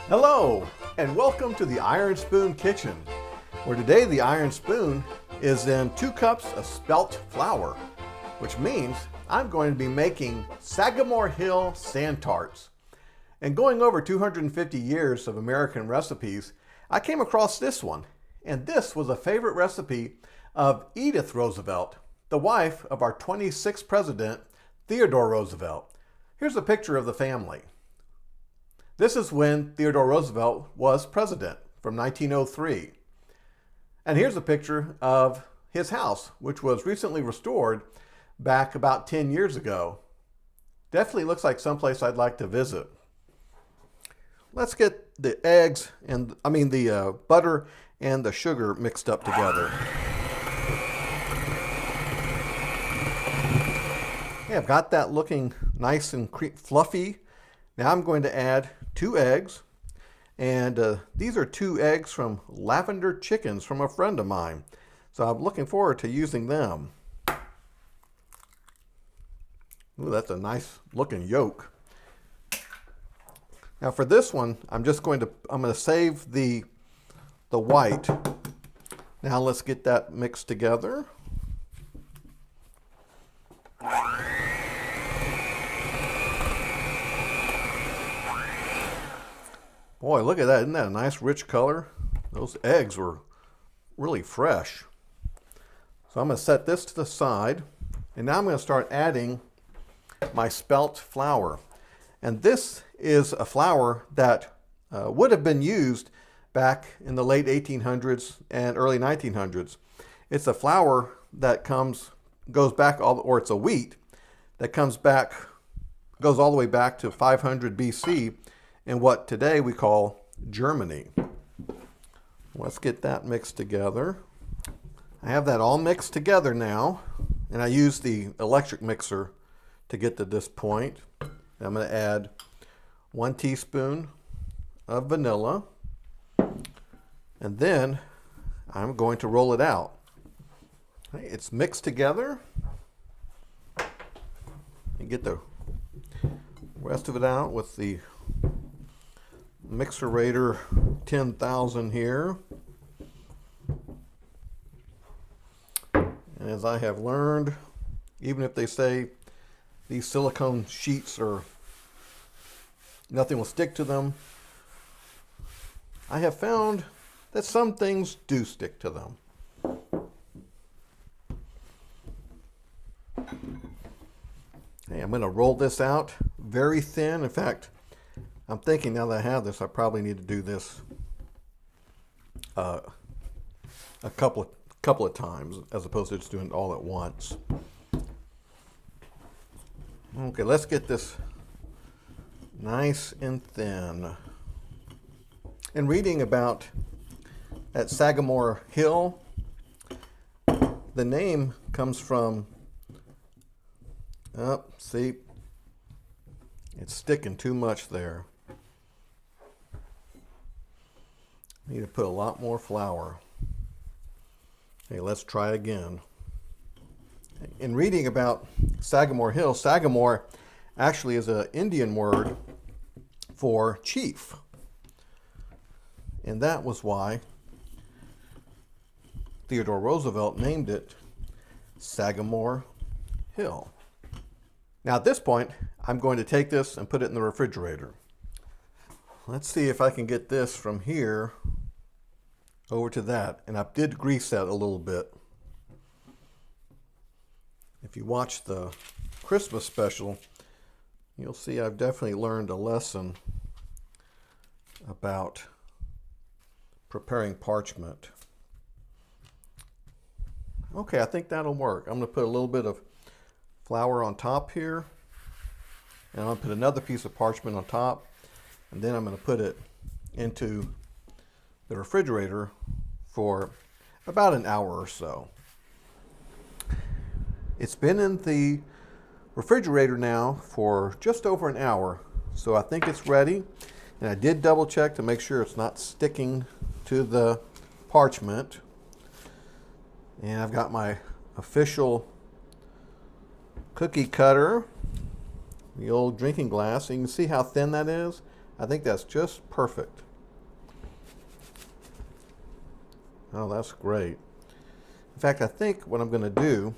Hello, and welcome to the Iron Spoon Kitchen, where today the Iron Spoon is in 2 cups of spelt flour, which means I'm going to be making Sagamore Hill Sand Tarts. And going over 250 years of American recipes, I came across this one, and this was a favorite recipe of Edith Roosevelt, the wife of our 26th president, Theodore Roosevelt. Here's a picture of the family. This is when Theodore Roosevelt was president from 1903. And here's a picture of his house, which was recently restored back about 10 years ago. Definitely looks like someplace I'd like to visit. Let's get the eggs and, the butter and the sugar mixed up together. Yeah, I've got that looking nice and fluffy. Now I'm going to add 2 eggs, and these are 2 eggs from lavender chickens from a friend of mine. So I'm looking forward to using them. Ooh, that's a nice looking yolk. Now for this one, I'm going to save the white. Now let's get that mixed together. Boy, look at that. Isn't that a nice rich color? Those eggs were really fresh. So I'm going to set this to the side. And now I'm going to start adding my spelt flour. And this is a flour that would have been used back in the late 1800s and early 1900s. It's a flour that goes back, or it's a wheat that goes all the way back to 500 BC in what today we call Germany. Let's get that mixed together. I have that all mixed together now, and I use the electric mixer to get to this point. I'm going to add 1 teaspoon of vanilla, and then I'm going to roll it out. Okay, it's mixed together. And get the rest of it out with the Mixerator 10,000 here. And as I have learned, even if they say these silicone sheets nothing will stick to them, I have found that some things do stick to them. Okay, I'm going to roll this out very thin. In fact, I'm thinking now that I have this, I probably need to do this a couple of times as opposed to just doing it all at once. Okay, let's get this nice and thin. In reading about at Sagamore Hill, the name comes from, see, it's sticking too much there. Need to put a lot more flour. Okay, let's try again. In reading about Sagamore Hill, Sagamore actually is an Indian word for chief. And that was why Theodore Roosevelt named it Sagamore Hill. Now at this point, I'm going to take this and put it in the refrigerator. Let's see if I can get this from here over to that. And I did grease that a little bit. If you watch the Christmas special, you'll see I've definitely learned a lesson about preparing parchment. Okay, I think that'll work. I'm going to put a little bit of flour on top here, and I'm going to put another piece of parchment on top, and then I'm going to put it into the refrigerator for about an hour or so. It's been in the refrigerator now for just over an hour, so I think it's ready. And I did double check to make sure it's not sticking to the parchment. And I've got my official cookie cutter, the old drinking glass. And you can see how thin that is. I think that's just perfect. Oh, that's great. In fact, I think what I'm going to do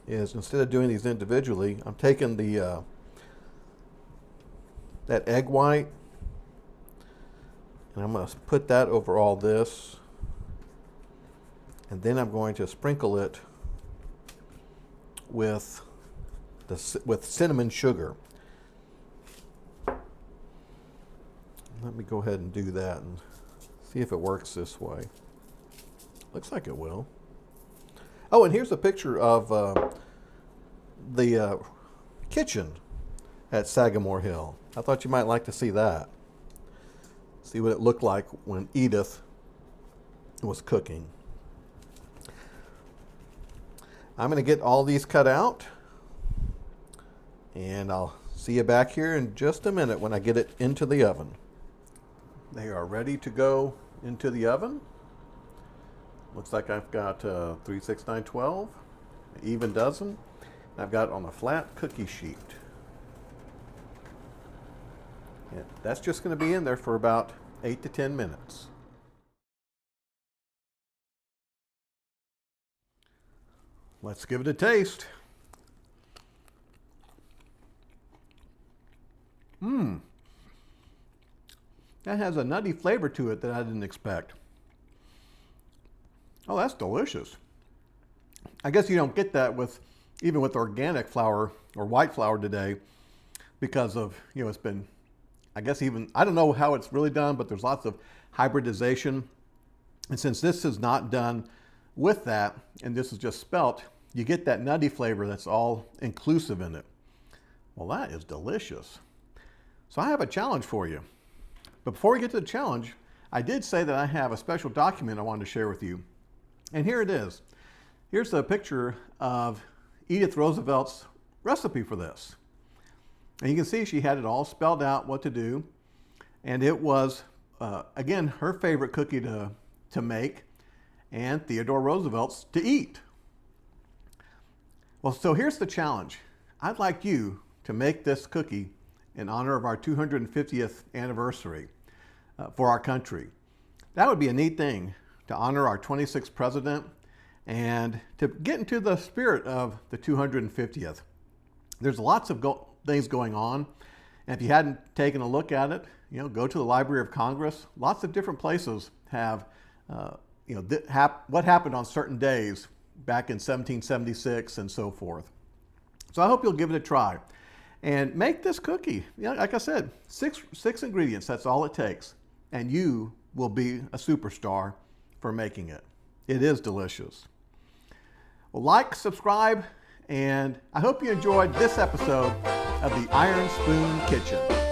is, instead of doing these individually, I'm taking the that egg white, and I'm going to put that over all this, and then I'm going to sprinkle it with cinnamon sugar. Let me go ahead and do that and see if it works this way. Looks like it will. Oh, and here's a picture of the kitchen at Sagamore Hill. I thought you might like to see that. See what it looked like when Edith was cooking. I'm going to get all these cut out, and I'll see you back here in just a minute when I get it into the oven. They are ready to go into the oven. Looks like I've got 3, 6, 9, 12, an even dozen. I've got it on a flat cookie sheet. Yeah, that's just going to be in there for about 8 to 10 minutes. Let's give it a taste. That has a nutty flavor to it that I didn't expect. Oh, that's delicious. I guess you don't get that even with organic flour or white flour today, because of, it's been, I guess I don't know how it's really done, but there's lots of hybridization. And since this is not done with that, and this is just spelt, you get that nutty flavor that's all inclusive in it. Well, that is delicious. So I have a challenge for you. But before we get to the challenge, I did say that I have a special document I wanted to share with you. And here it is. Here's a picture of Edith Roosevelt's recipe for this. And you can see she had it all spelled out what to do. And it was, again, her favorite cookie to make, and Theodore Roosevelt's to eat. Well, so here's the challenge. I'd like you to make this cookie in honor of our 250th anniversary for our country. That would be a neat thing, to honor our 26th president and to get into the spirit of the 250th. There's lots of things going on. And if you hadn't taken a look at it, go to the Library of Congress. Lots of different places have, what happened on certain days back in 1776 and so forth. So I hope you'll give it a try. And make this cookie. Like I said, six ingredients, that's all it takes. And you will be a superstar for making it. It is delicious. Well, like, subscribe, and I hope you enjoyed this episode of the Iron Spoon Kitchen.